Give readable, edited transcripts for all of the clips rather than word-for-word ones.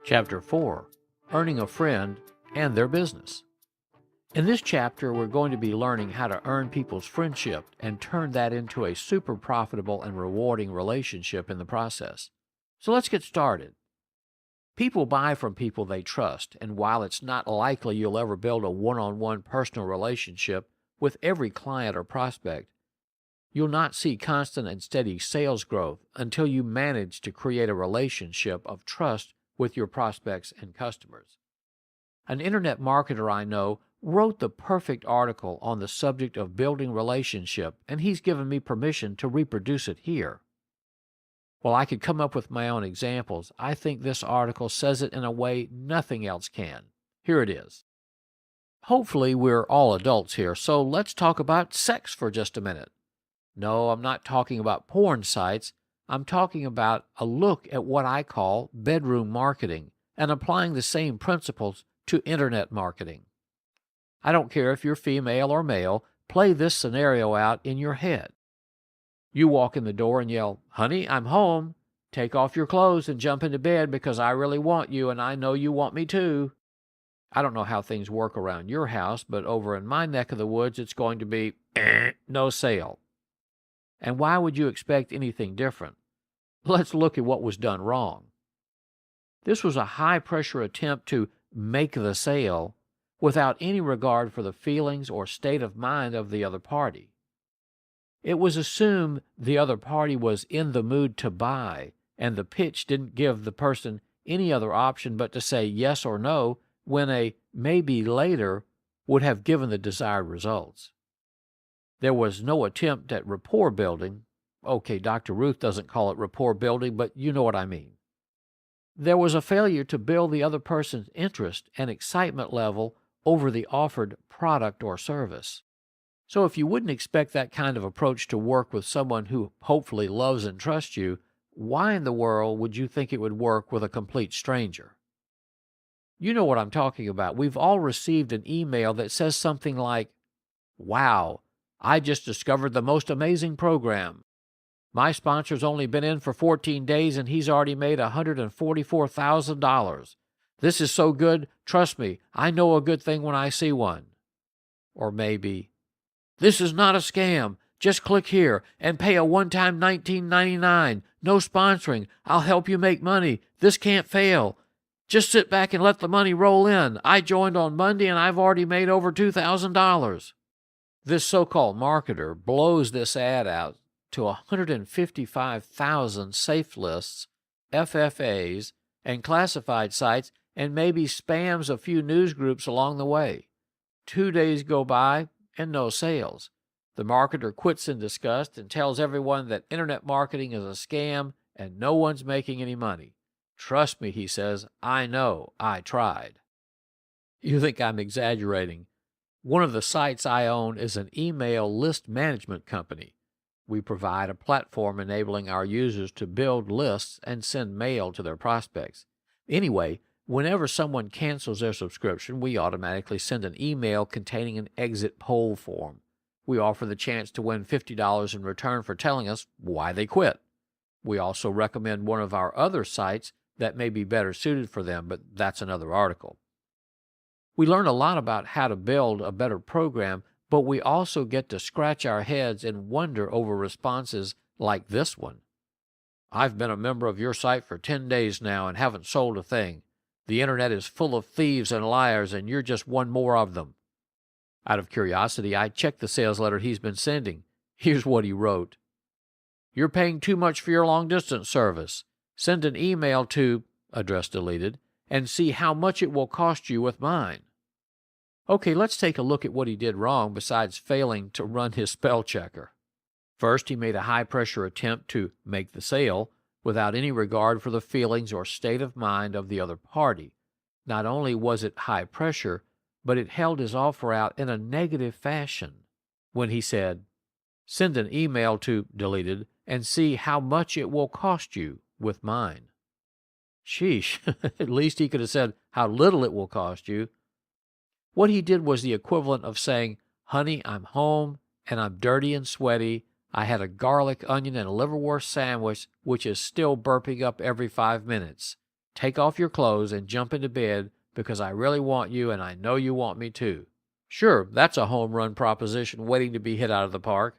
Chapter 4, Earning a Friend and Their Business. In this chapter, we're going to be learning how to earn people's friendship and turn that into a super profitable and rewarding relationship in the process. So let's get started. People buy from people they trust, and while it's not likely you'll ever build a one-on-one personal relationship with every client or prospect, you'll not see constant and steady sales growth until you manage to create a relationship of trust with your prospects and customers. An internet marketer I know wrote the perfect article on the subject of building relationship, and he's given me permission to reproduce it here. While I could come up with my own examples, I think this article says it in a way nothing else can. Here it is. Hopefully we're all adults here, so let's talk about sex for just a minute. No, I'm not talking about porn sites. I'm talking about a look at what I call bedroom marketing and applying the same principles to internet marketing. I don't care if you're female or male, play this scenario out in your head. You walk in the door and yell, "Honey, I'm home. Take off your clothes and jump into bed because I really want you and I know you want me too." I don't know how things work around your house, but over in my neck of the woods, it's going to be no sale. And why would you expect anything different? Let's look at what was done wrong. This was a high-pressure attempt to make the sale without any regard for the feelings or state of mind of the other party. It was assumed the other party was in the mood to buy, and the pitch didn't give the person any other option but to say yes or no when a maybe later would have given the desired results. There was no attempt at rapport building. Okay, Dr. Ruth doesn't call it rapport building, but you know what I mean. There was a failure to build the other person's interest and excitement level over the offered product or service. So if you wouldn't expect that kind of approach to work with someone who hopefully loves and trusts you, why in the world would you think it would work with a complete stranger? You know what I'm talking about. We've all received an email that says something like, "Wow, I just discovered the most amazing program. My sponsor's only been in for 14 days and he's already made $144,000. This is so good, trust me, I know a good thing when I see one." Or maybe, "This is not a scam. Just click here and pay a one-time $19.99. No sponsoring. I'll help you make money. This can't fail. Just sit back and let the money roll in. I joined on Monday and I've already made over $2,000. This so-called marketer blows this ad out to 155,000 safe lists, FFAs, and classified sites, and maybe spams a few news groups along the way. 2 days go by and no sales. The marketer quits in disgust and tells everyone that internet marketing is a scam and no one's making any money. "Trust me," he says, "I know, I tried." You think I'm exaggerating. One of the sites I own is an email list management company. We provide a platform enabling our users to build lists and send mail to their prospects. Anyway, whenever someone cancels their subscription, we automatically send an email containing an exit poll form. We offer the chance to win $50 in return for telling us why they quit. We also recommend one of our other sites that may be better suited for them, but that's another article. We learn a lot about how to build a better program, but we also get to scratch our heads and wonder over responses like this one. "I've been a member of your site for 10 days now and haven't sold a thing. The internet is full of thieves and liars, and you're just one more of them." Out of curiosity, I checked the sales letter he's been sending. Here's what he wrote. "You're paying too much for your long-distance service. Send an email to," address deleted, "and see how much it will cost you with mine." Okay, let's take a look at what he did wrong besides failing to run his spell checker. First, he made a high-pressure attempt to make the sale without any regard for the feelings or state of mind of the other party. Not only was it high pressure, but it held his offer out in a negative fashion when he said, "Send an email to," deleted, "and see how much it will cost you with mine." Sheesh, at least he could have said how little it will cost you. What he did was the equivalent of saying, "Honey, I'm home, and I'm dirty and sweaty. I had a garlic, onion, and liverwurst sandwich, which is still burping up every 5 minutes. Take off your clothes and jump into bed because I really want you and I know you want me too. Sure, that's a home run proposition waiting to be hit out of the park.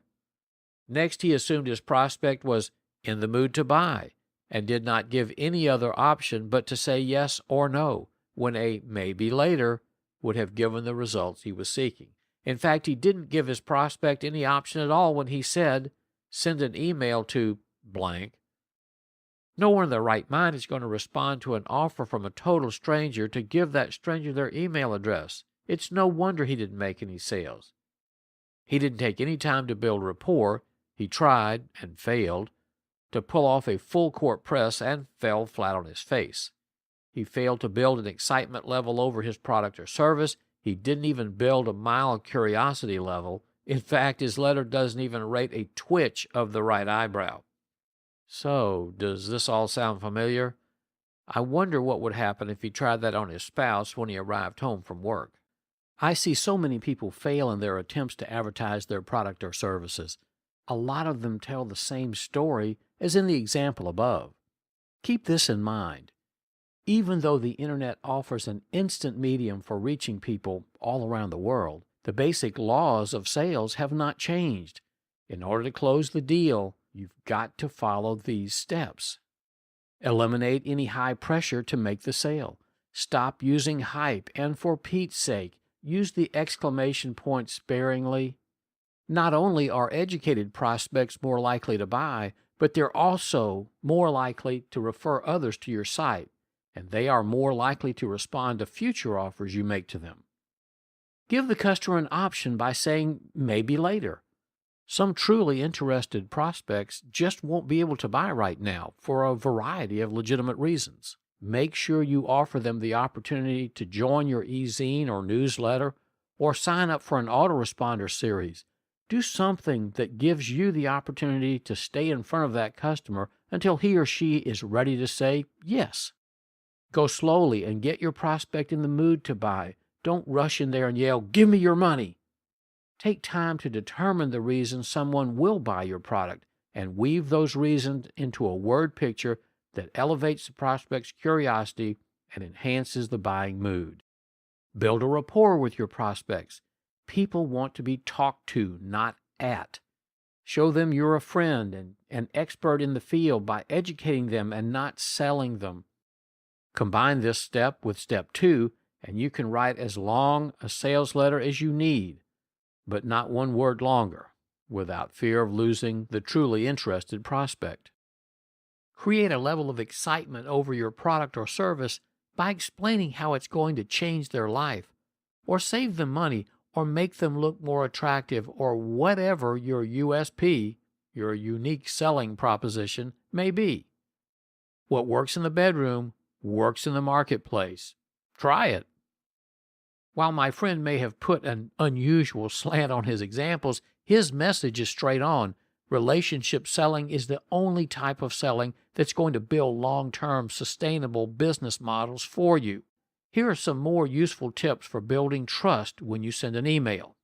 Next, he assumed his prospect was in the mood to buy and did not give any other option but to say yes or no, when a maybe later would have given the results he was seeking. In fact, he didn't give his prospect any option at all when he said, send an email to blank. No one in their right mind is going to respond to an offer from a total stranger to give that stranger their email address. It's no wonder he didn't make any sales. He didn't take any time to build rapport. He tried, and failed, to pull off a full-court press and fell flat on his face. He failed to build an excitement level over his product or service. He didn't even build a mild curiosity level. In fact, his letter doesn't even rate a twitch of the right eyebrow. So, does this all sound familiar? I wonder what would happen if he tried that on his spouse when he arrived home from work. I see so many people fail in their attempts to advertise their product or services. A lot of them tell the same story as in the example above. Keep this in mind. Even though the internet offers an instant medium for reaching people all around the world, the basic laws of sales have not changed. In order to close the deal, you've got to follow these steps. Eliminate any high pressure to make the sale. Stop using hype, and for Pete's sake, use the exclamation point sparingly. Not only are educated prospects more likely to buy, but they're also more likely to refer others to your site, and they are more likely to respond to future offers you make to them. Give the customer an option by saying maybe later. Some truly interested prospects just won't be able to buy right now for a variety of legitimate reasons. Make sure you offer them the opportunity to join your e-zine or newsletter or sign up for an autoresponder series. Do something that gives you the opportunity to stay in front of that customer until he or she is ready to say yes. Go slowly and get your prospect in the mood to buy. Don't rush in there and yell, "Give me your money." Take time to determine the reasons someone will buy your product and weave those reasons into a word picture that elevates the prospect's curiosity and enhances the buying mood. Build a rapport with your prospects. People want to be talked to, not at. Show them you're a friend and an expert in the field by educating them and not selling them. Combine this step with step 2, and you can write as long a sales letter as you need, but not one word longer, without fear of losing the truly interested prospect. Create a level of excitement over your product or service by explaining how it's going to change their life, or save them money, or make them look more attractive, or whatever your USP, your unique selling proposition, may be. What works in the bedroom works in the marketplace. Try it. While my friend may have put an unusual slant on his examples, his message is straight on. Relationship selling is the only type of selling that's going to build long-term, sustainable business models for you. Here are some more useful tips for building trust when you send an email.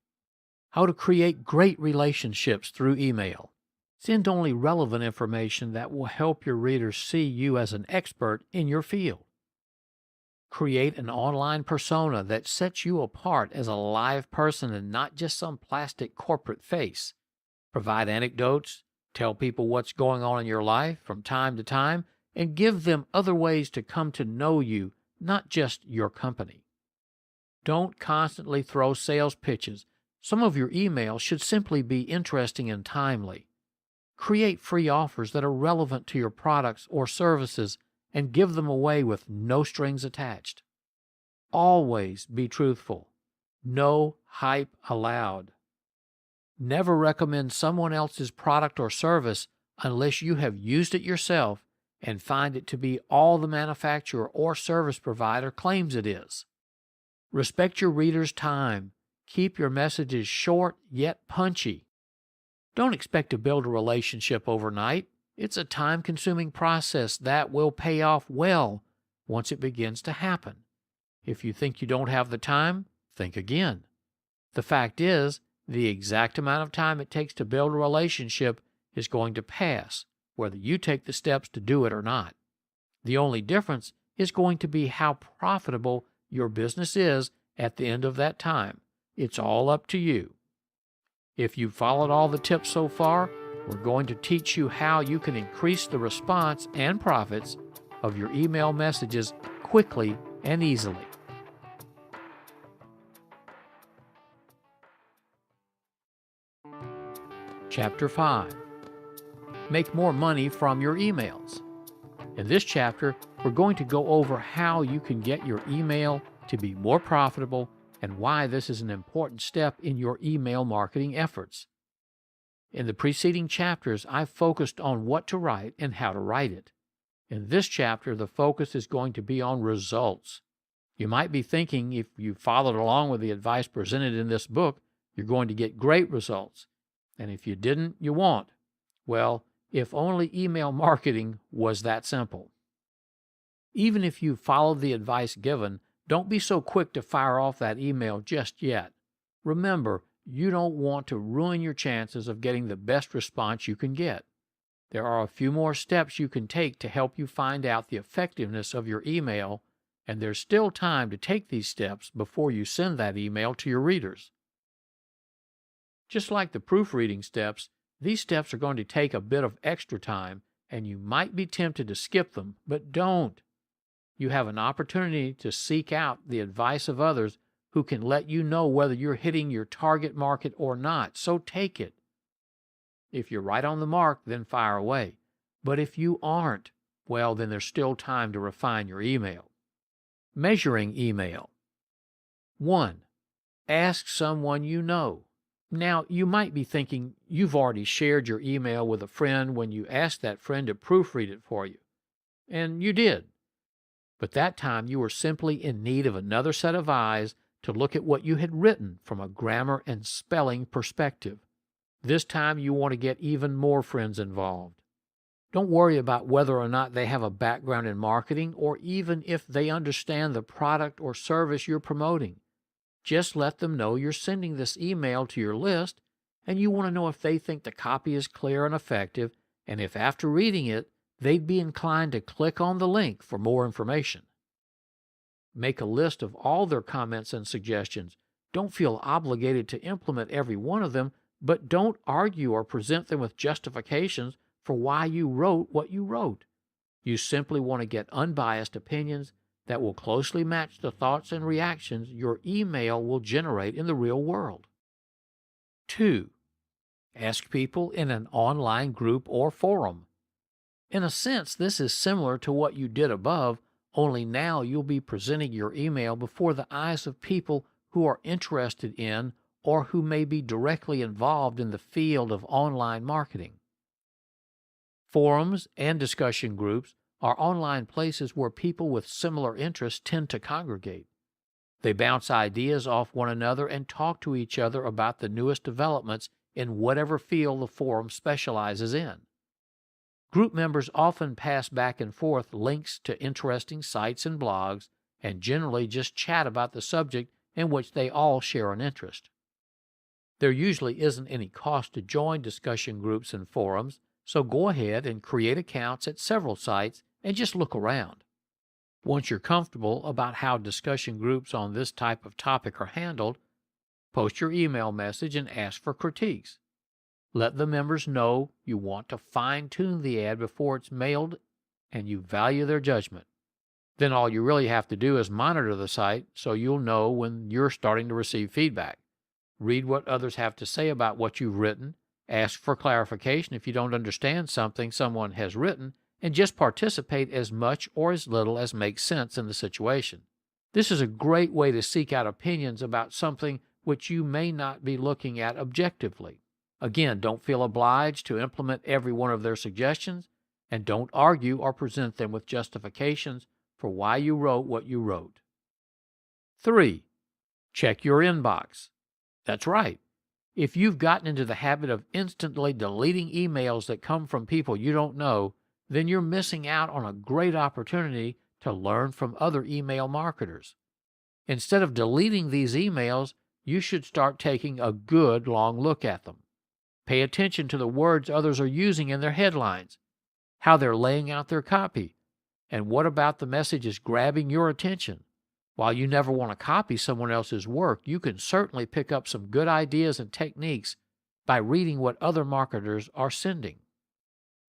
How to create great relationships through email. Send only relevant information that will help your readers see you as an expert in your field. Create an online persona that sets you apart as a live person and not just some plastic corporate face. Provide anecdotes, tell people what's going on in your life from time to time, and give them other ways to come to know you, not just your company. Don't constantly throw sales pitches. Some of your emails should simply be interesting and timely. Create free offers that are relevant to your products or services and give them away with no strings attached. Always be truthful. No hype allowed. Never recommend someone else's product or service unless you have used it yourself and find it to be all the manufacturer or service provider claims it is. Respect your readers' time. Keep your messages short yet punchy. Don't expect to build a relationship overnight. It's a time-consuming process that will pay off well once it begins to happen. If you think you don't have the time, think again. The fact is, the exact amount of time it takes to build a relationship is going to pass, whether you take the steps to do it or not. The only difference is going to be how profitable your business is at the end of that time. It's all up to you. If you've followed all the tips so far, we're going to teach you how you can increase the response and profits of your email messages quickly and easily. Chapter 5. Make more money from your emails. In this chapter, we're going to go over how you can get your email to be more profitable and why this is an important step in your email marketing efforts. In the preceding chapters, I've focused on what to write and how to write it. In this chapter, the focus is going to be on results. You might be thinking if you followed along with the advice presented in this book, you're going to get great results. And if you didn't, you won't. Well, if only email marketing was that simple. Even if you followed the advice given, don't be so quick to fire off that email just yet. Remember, you don't want to ruin your chances of getting the best response you can get. There are a few more steps you can take to help you find out the effectiveness of your email, and there's still time to take these steps before you send that email to your readers. Just like the proofreading steps, these steps are going to take a bit of extra time, and you might be tempted to skip them, but don't. You have an opportunity to seek out the advice of others who can let you know whether you're hitting your target market or not, so take it. If you're right on the mark, then fire away. But if you aren't, well, then there's still time to refine your email. Measuring email. 1. Ask someone you know. Now, you might be thinking you've already shared your email with a friend when you asked that friend to proofread it for you. And you did. But that time you were simply in need of another set of eyes to look at what you had written from a grammar and spelling perspective. This time you want to get even more friends involved. Don't worry about whether or not they have a background in marketing or even if they understand the product or service you're promoting. Just let them know you're sending this email to your list and you want to know if they think the copy is clear and effective, and if after reading it, they'd be inclined to click on the link for more information. Make a list of all their comments and suggestions. Don't feel obligated to implement every one of them, but don't argue or present them with justifications for why you wrote what you wrote. You simply want to get unbiased opinions that will closely match the thoughts and reactions your email will generate in the real world. 2. Ask people in an online group or forum. In a sense, this is similar to what you did above, only now you'll be presenting your email before the eyes of people who are interested in or who may be directly involved in the field of online marketing. Forums and discussion groups are online places where people with similar interests tend to congregate. They bounce ideas off one another and talk to each other about the newest developments in whatever field the forum specializes in. Group members often pass back and forth links to interesting sites and blogs, and generally just chat about the subject in which they all share an interest. There usually isn't any cost to join discussion groups and forums, so go ahead and create accounts at several sites and just look around. Once you're comfortable about how discussion groups on this type of topic are handled, post your email message and ask for critiques. Let the members know you want to fine-tune the ad before it's mailed and you value their judgment. Then all you really have to do is monitor the site so you'll know when you're starting to receive feedback. Read what others have to say about what you've written, ask for clarification if you don't understand something someone has written, and just participate as much or as little as makes sense in the situation. This is a great way to seek out opinions about something which you may not be looking at objectively. Again, don't feel obliged to implement every one of their suggestions, and don't argue or present them with justifications for why you wrote what you wrote. 3. Check your inbox. That's right. If you've gotten into the habit of instantly deleting emails that come from people you don't know, then you're missing out on a great opportunity to learn from other email marketers. Instead of deleting these emails, you should start taking a good long look at them. Pay attention to the words others are using in their headlines, how they're laying out their copy, And what about the messages grabbing your attention? While you never want to copy someone else's work, you can certainly pick up some good ideas and techniques by reading what other marketers are sending.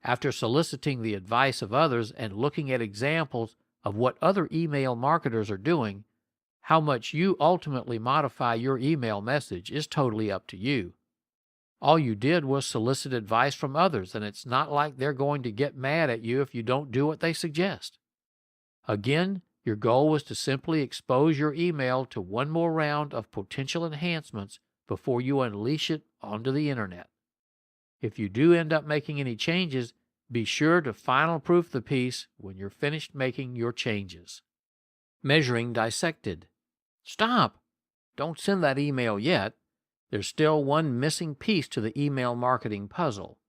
After soliciting the advice of others and looking at examples of what other email marketers are doing, how much you ultimately modify your email message is totally up to you. All you did was solicit advice from others, and it's not like they're going to get mad at you if you don't do what they suggest. Again, your goal was to simply expose your email to one more round of potential enhancements before you unleash it onto the internet. If you do end up making any changes, be sure to final proof the piece when you're finished making your changes. Measuring dissected. Stop! Don't send that email yet. There's still one missing piece to the email marketing puzzle.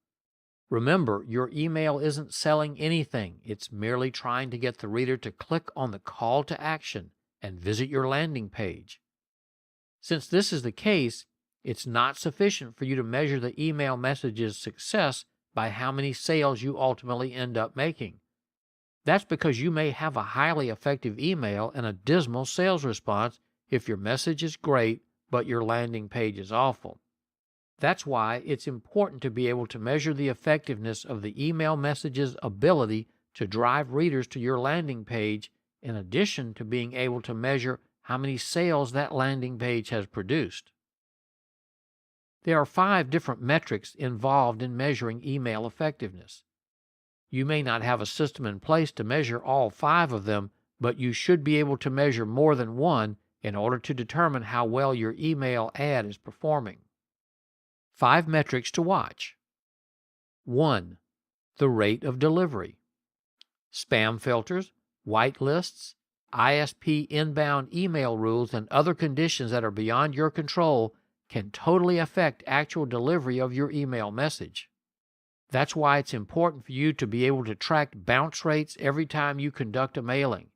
Remember, your email isn't selling anything. It's merely trying to get the reader to click on the call to action and visit your landing page. Since this is the case, it's not sufficient for you to measure the email message's success by how many sales you ultimately end up making. That's because you may have a highly effective email and a dismal sales response if your message is great but your landing page is awful. That's why it's important to be able to measure the effectiveness of the email message's ability to drive readers to your landing page, in addition to being able to measure how many sales that landing page has produced. There are 5 different metrics involved in measuring email effectiveness. You may not have a system in place to measure all 5 of them, but you should be able to measure more than one in order to determine how well your email ad is performing. 5 metrics to watch. 1. The rate of delivery. Spam filters, whitelists, ISP inbound email rules, and other conditions that are beyond your control can totally affect actual delivery of your email message. That's why it's important for you to be able to track bounce rates every time you conduct a mailing.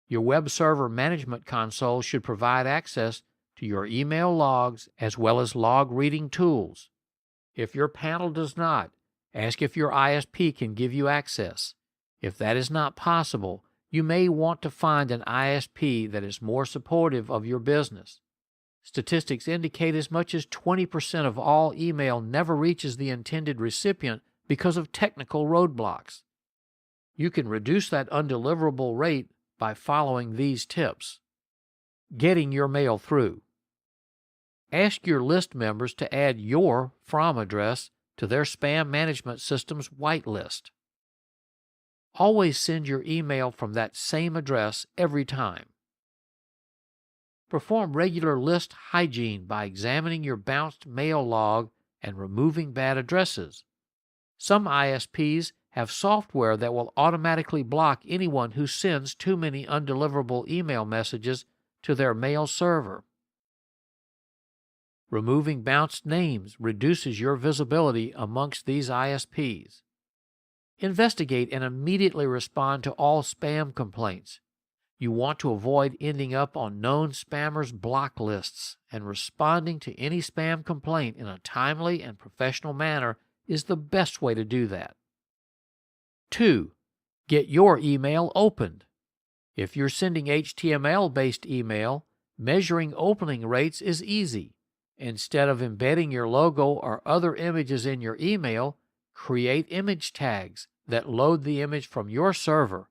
Your web server management console should provide access to your email logs as well as log reading tools. If your panel does not, ask if your ISP can give you access. If that is not possible, you may want to find an ISP that is more supportive of your business. Statistics indicate as much as 20% of all email never reaches the intended recipient because of technical roadblocks. You can reduce that undeliverable rate by following these tips. Getting your mail through. Ask your list members to add your from address to their spam management system's whitelist. Always send your email from that same address every time. Perform regular list hygiene by examining your bounced mail log and removing bad addresses. Some ISPs have software that will automatically block anyone who sends too many undeliverable email messages to their mail server. Removing bounced names reduces your visibility amongst these ISPs. Investigate and immediately respond to all spam complaints. You want to avoid ending up on known spammers' block lists, and responding to any spam complaint in a timely and professional manner is the best way to do that. 2. Get your email opened. If you're sending HTML-based email, measuring opening rates is easy. Instead of embedding your logo or other images in your email, create image tags that load the image from your server.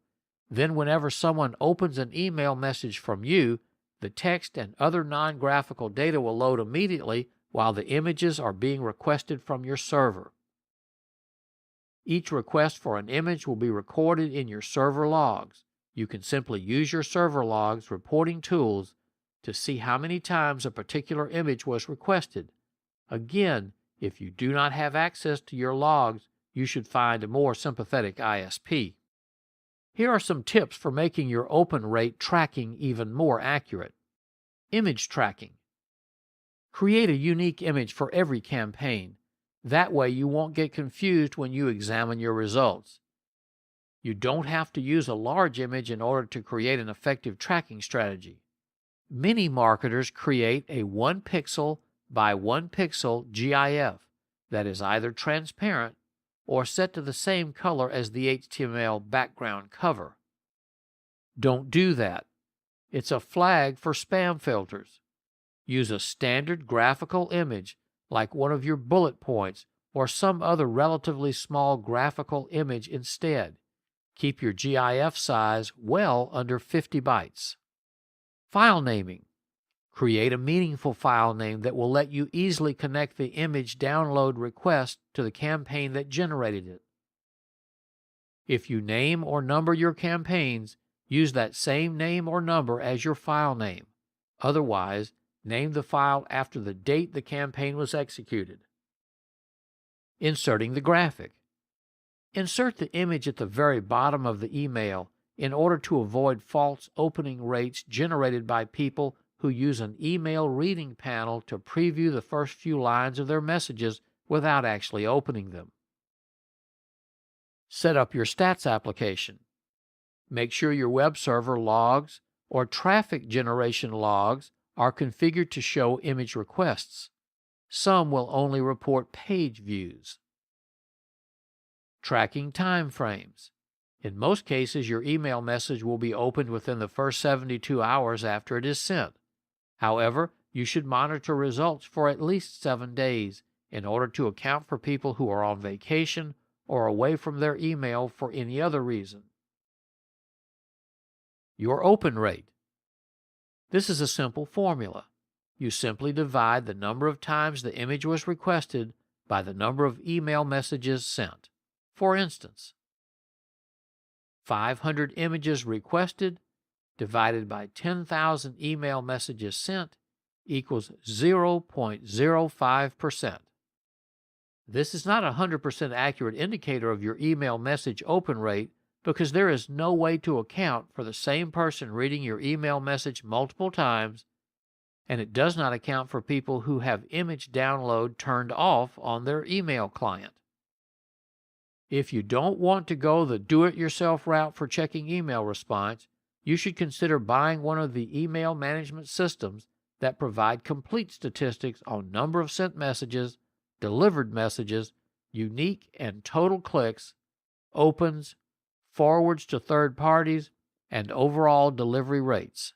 Then whenever someone opens an email message from you, the text and other non-graphical data will load immediately while the images are being requested from your server. Each request for an image will be recorded in your server logs. You can simply use your server logs reporting tools to see how many times a particular image was requested. Again, if you do not have access to your logs, you should find a more sympathetic ISP. Here are some tips for making your open rate tracking even more accurate. Image tracking. Create a unique image for every campaign. That way you won't get confused when you examine your results. You don't have to use a large image in order to create an effective tracking strategy. Many marketers create a 1 pixel by 1 pixel GIF that is either transparent or set to the same color as the HTML background cover. Don't do that. It's a flag for spam filters. Use a standard graphical image like one of your bullet points or some other relatively small graphical image instead. Keep your GIF size well under 50 bytes. File naming. Create a meaningful file name that will let you easily connect the image download request to the campaign that generated it. If you name or number your campaigns, use that same name or number as your file name. Otherwise, name the file after the date the campaign was executed. Inserting the graphic. Insert the image at the very bottom of the email in order to avoid false opening rates generated by people who use an email reading panel to preview the first few lines of their messages without actually opening them. Set up your stats application. Make sure your web server logs or traffic generation logs are configured to show image requests. Some will only report page views. Tracking time frames. In most cases, your email message will be opened within the first 72 hours after it is sent. However, you should monitor results for at least 7 days in order to account for people who are on vacation or away from their email for any other reason. Your open rate. This is a simple formula. You simply divide the number of times the image was requested by the number of email messages sent. For instance, 500 images requested divided by 10,000 email messages sent equals 0.05%. This is not a 100% accurate indicator of your email message open rate because there is no way to account for the same person reading your email message multiple times, and it does not account for people who have image download turned off on their email client. If you don't want to go the do-it-yourself route for checking email response, you should consider buying one of the email management systems that provide complete statistics on number of sent messages, delivered messages, unique and total clicks, opens, forwards to third parties, and overall delivery rates.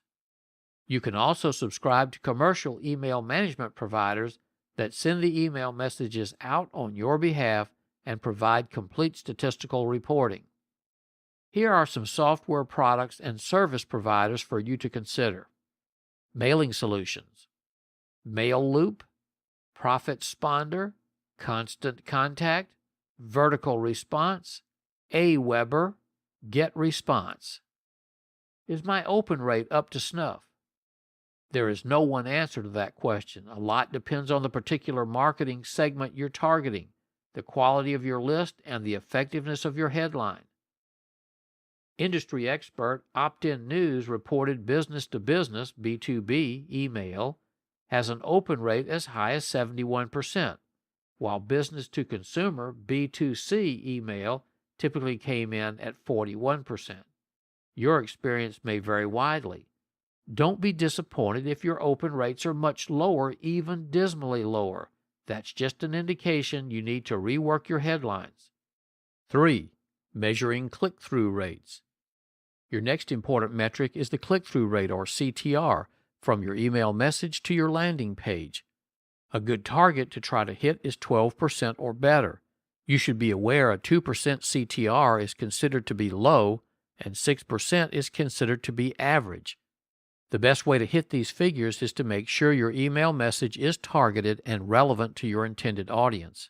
You can also subscribe to commercial email management providers that send the email messages out on your behalf and provide complete statistical reporting. Here are some software products and service providers for you to consider. Mailing Solutions, MailLoop, ProfitSponder, Constant Contact, Vertical Response, Aweber, GetResponse. Is my open rate up to snuff? There is no one answer to that question. A lot depends on the particular marketing segment you're targeting, the quality of your list, and the effectiveness of your headline. Industry expert Opt-in News reported business-to-business B2B email has an open rate as high as 71%, while business-to-consumer B2C email typically came in at 41%. Your experience may vary widely. Don't be disappointed if your open rates are much lower, even dismally lower. That's just an indication you need to rework your headlines. 3. Measuring click-through rates. Your next important metric is the click-through rate, or CTR, from your email message to your landing page. A good target to try to hit is 12% or better. You should be aware a 2% CTR is considered to be low and 6% is considered to be average. The best way to hit these figures is to make sure your email message is targeted and relevant to your intended audience.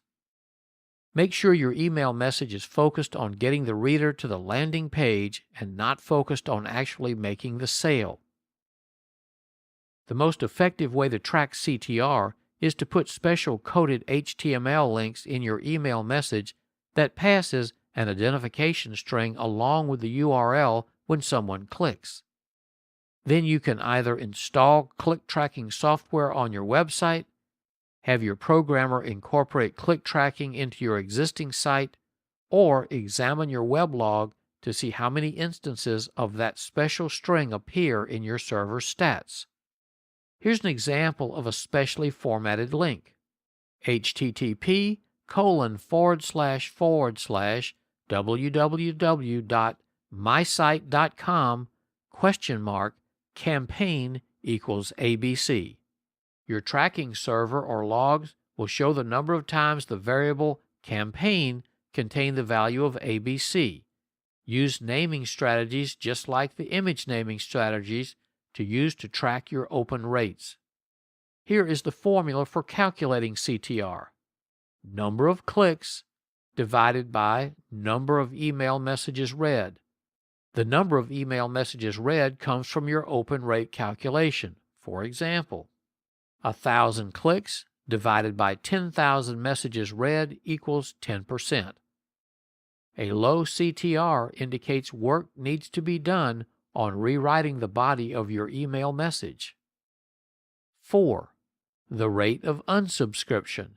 Make sure your email message is focused on getting the reader to the landing page and not focused on actually making the sale. The most effective way to track CTR is to put special coded HTML links in your email message that passes an identification string along with the URL when someone clicks. Then you can either install click tracking software on your website, have your programmer incorporate click tracking into your existing site, or examine your weblog to see how many instances of that special string appear in your server stats. Here's an example of a specially formatted link: http://www.mysite.com $campaign equals ABC. Your tracking server or logs will show the number of times the variable campaign contained the value of ABC. Use naming strategies just like the image naming strategies to use to track your open rates. Here is the formula for calculating CTR. Number of clicks divided by number of email messages read. The number of email messages read comes from your open rate calculation. For example, 1,000 clicks divided by 10,000 messages read equals 10%. A low CTR indicates work needs to be done on rewriting the body of your email message. 4. The rate of unsubscription.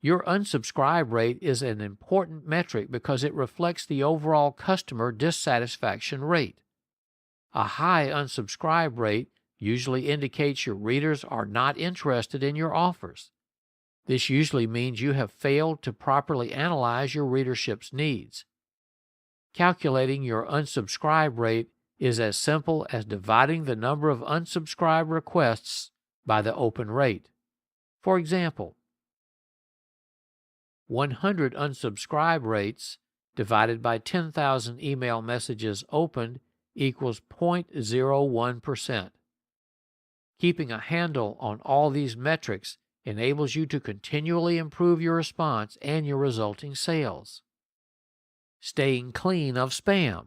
Your unsubscribe rate is an important metric because it reflects the overall customer dissatisfaction rate. A high unsubscribe rate usually indicates your readers are not interested in your offers. This usually means you have failed to properly analyze your readership's needs. Calculating your unsubscribe rate is as simple as dividing the number of unsubscribe requests by the open rate. For example, 100 unsubscribe rates divided by 10,000 email messages opened equals 0.01%. Keeping a handle on all these metrics enables you to continually improve your response and your resulting sales. Staying clean of spam.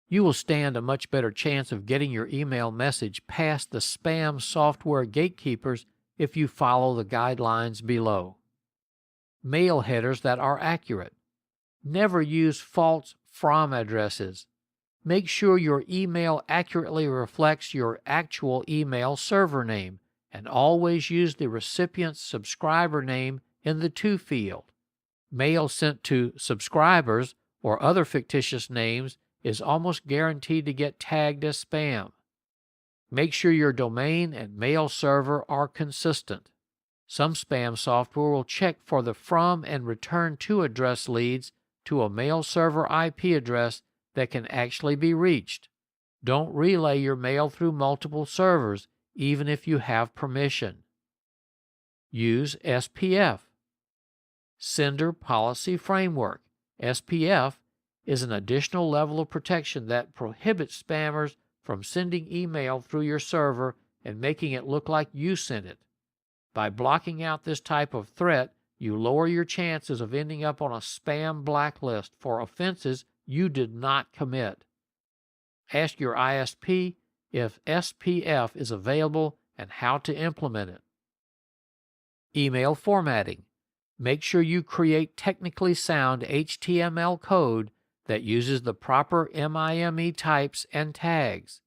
You will stand a much better chance of getting your email message past the spam software gatekeepers if you follow the guidelines below. Mail headers that are accurate. Never use false from addresses. Make sure your email accurately reflects your actual email server name, and always use the recipient's subscriber name in the to field. Mail sent to subscribers or other fictitious names is almost guaranteed to get tagged as spam. Make sure your domain and mail server are consistent. Some spam software will check for the from and return to address leads to a mail server IP address that can actually be reached. Don't relay your mail through multiple servers, even if you have permission. Use SPF. Sender Policy Framework. SPF is an additional level of protection that prohibits spammers from sending email through your server and making it look like you sent it. By blocking out this type of threat, you lower your chances of ending up on a spam blacklist for offenses you did not commit. Ask your ISP if SPF is available and how to implement it. Email formatting. Make sure you create technically sound HTML code that uses the proper MIME types and tags.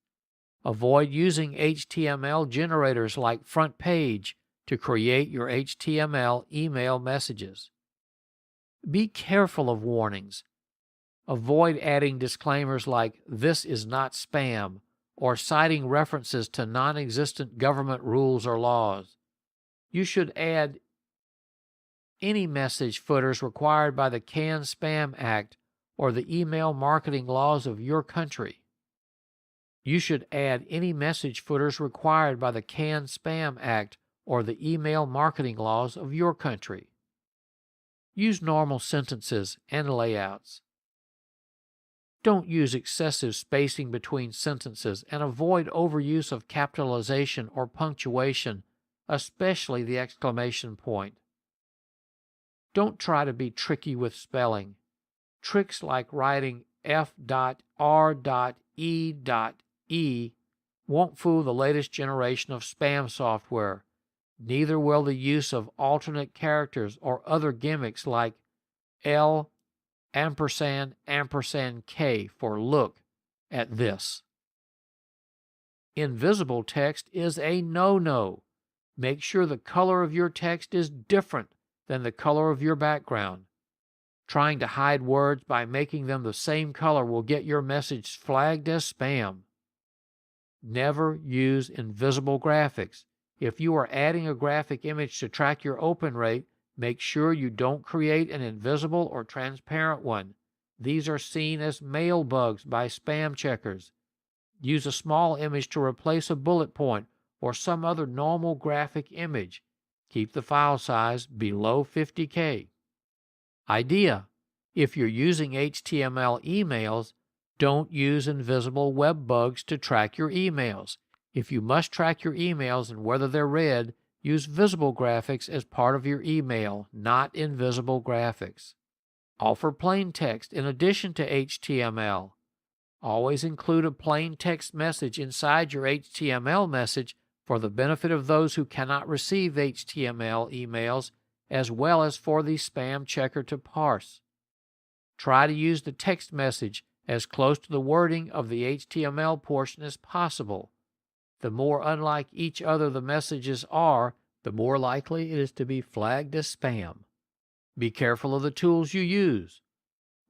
Avoid using HTML generators like FrontPage to create your HTML email messages. Be careful of warnings. Avoid adding disclaimers like "this is not spam" or citing references to non-existent government rules or laws. You should add any message footers required by the CAN-SPAM Act or the email marketing laws of your country. You should add any message footers required by the CAN-SPAM Act or the email marketing laws of your country. Use normal sentences and layouts. Don't use excessive spacing between sentences and avoid overuse of capitalization or punctuation, especially the exclamation point. Don't try to be tricky with spelling. Tricks like writing F.R.E.E won't fool the latest generation of spam software. Neither will the use of alternate characters or other gimmicks like L && K for look at this. Invisible text is a no-no. Make sure the color of your text is different than the color of your background. Trying to hide words by making them the same color will get your message flagged as spam. Never use invisible graphics. If you are adding a graphic image to track your open rate, make sure you don't create an invisible or transparent one. These are seen as mail bugs by spam checkers. Use a small image to replace a bullet point or some other normal graphic image. Keep the file size below 50K. Idea: if you're using HTML emails, don't use invisible web bugs to track your emails. If you must track your emails and whether they're read, use visible graphics as part of your email, not invisible graphics. Offer plain text in addition to HTML. Always include a plain text message inside your HTML message for the benefit of those who cannot receive HTML emails, as well as for the spam checker to parse. Try to use the text message as close to the wording of the HTML portion as possible. The more unlike each other the messages are, the more likely it is to be flagged as spam. Be careful of the tools you use.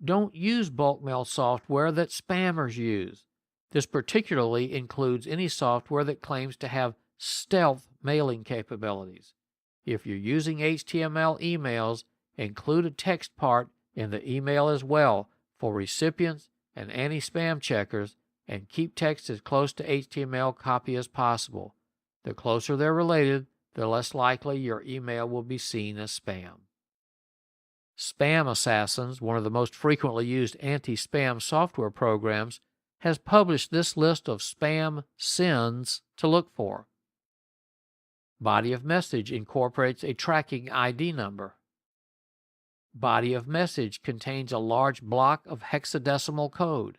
Don't use bulk mail software that spammers use. This particularly includes any software that claims to have stealth mailing capabilities. If you're using HTML emails, include a text part in the email as well for recipients and anti-spam checkers, and keep text as close to HTML copy as possible. The closer they're related, the less likely your email will be seen as spam. Spam Assassins, one of the most frequently used anti-spam software programs, has published this list of spam sins to look for. Body of message incorporates a tracking ID number. Body of message contains a large block of hexadecimal code.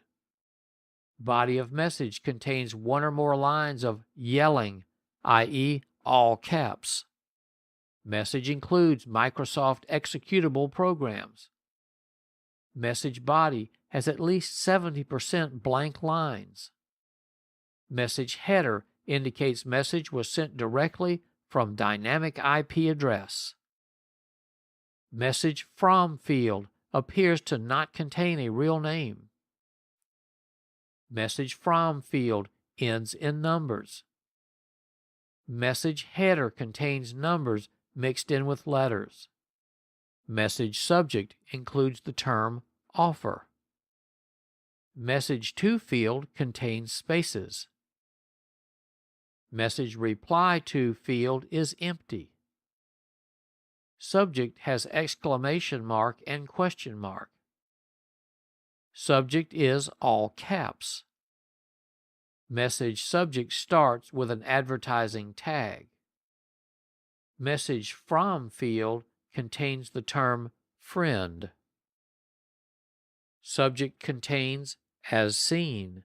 Body of message contains one or more lines of yelling, i.e., all caps. Message includes Microsoft executable programs. Message body has at least 70% blank lines. Message header indicates message was sent directly from dynamic IP address. Message from field appears to not contain a real name. Message from field ends in numbers. Message header contains numbers mixed in with letters. Message subject includes the term offer. Message to field contains spaces. Message reply to field is empty. Subject has exclamation mark and question mark. Subject is all caps. Message subject starts with an advertising tag. Message from field contains the term friend. Subject contains as seen.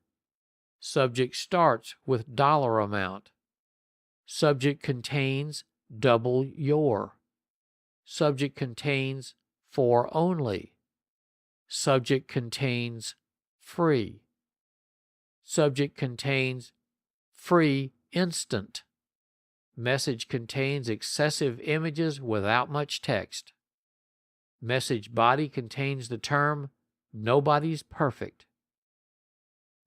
Subject starts with dollar amount. Subject contains double your. Subject contains for only. Subject contains free. Subject contains free instant. Message contains excessive images without much text. Message body contains the term nobody's perfect.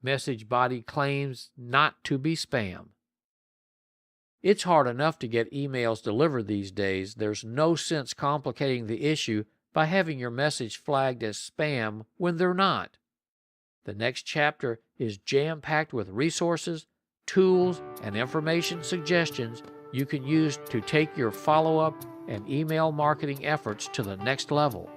Message body claims not to be spam. It's hard enough to get emails delivered these days. There's no sense complicating the issue by having your message flagged as spam when they're not. The next chapter is jam-packed with resources, tools, and information suggestions you can use to take your follow-up and email marketing efforts to the next level.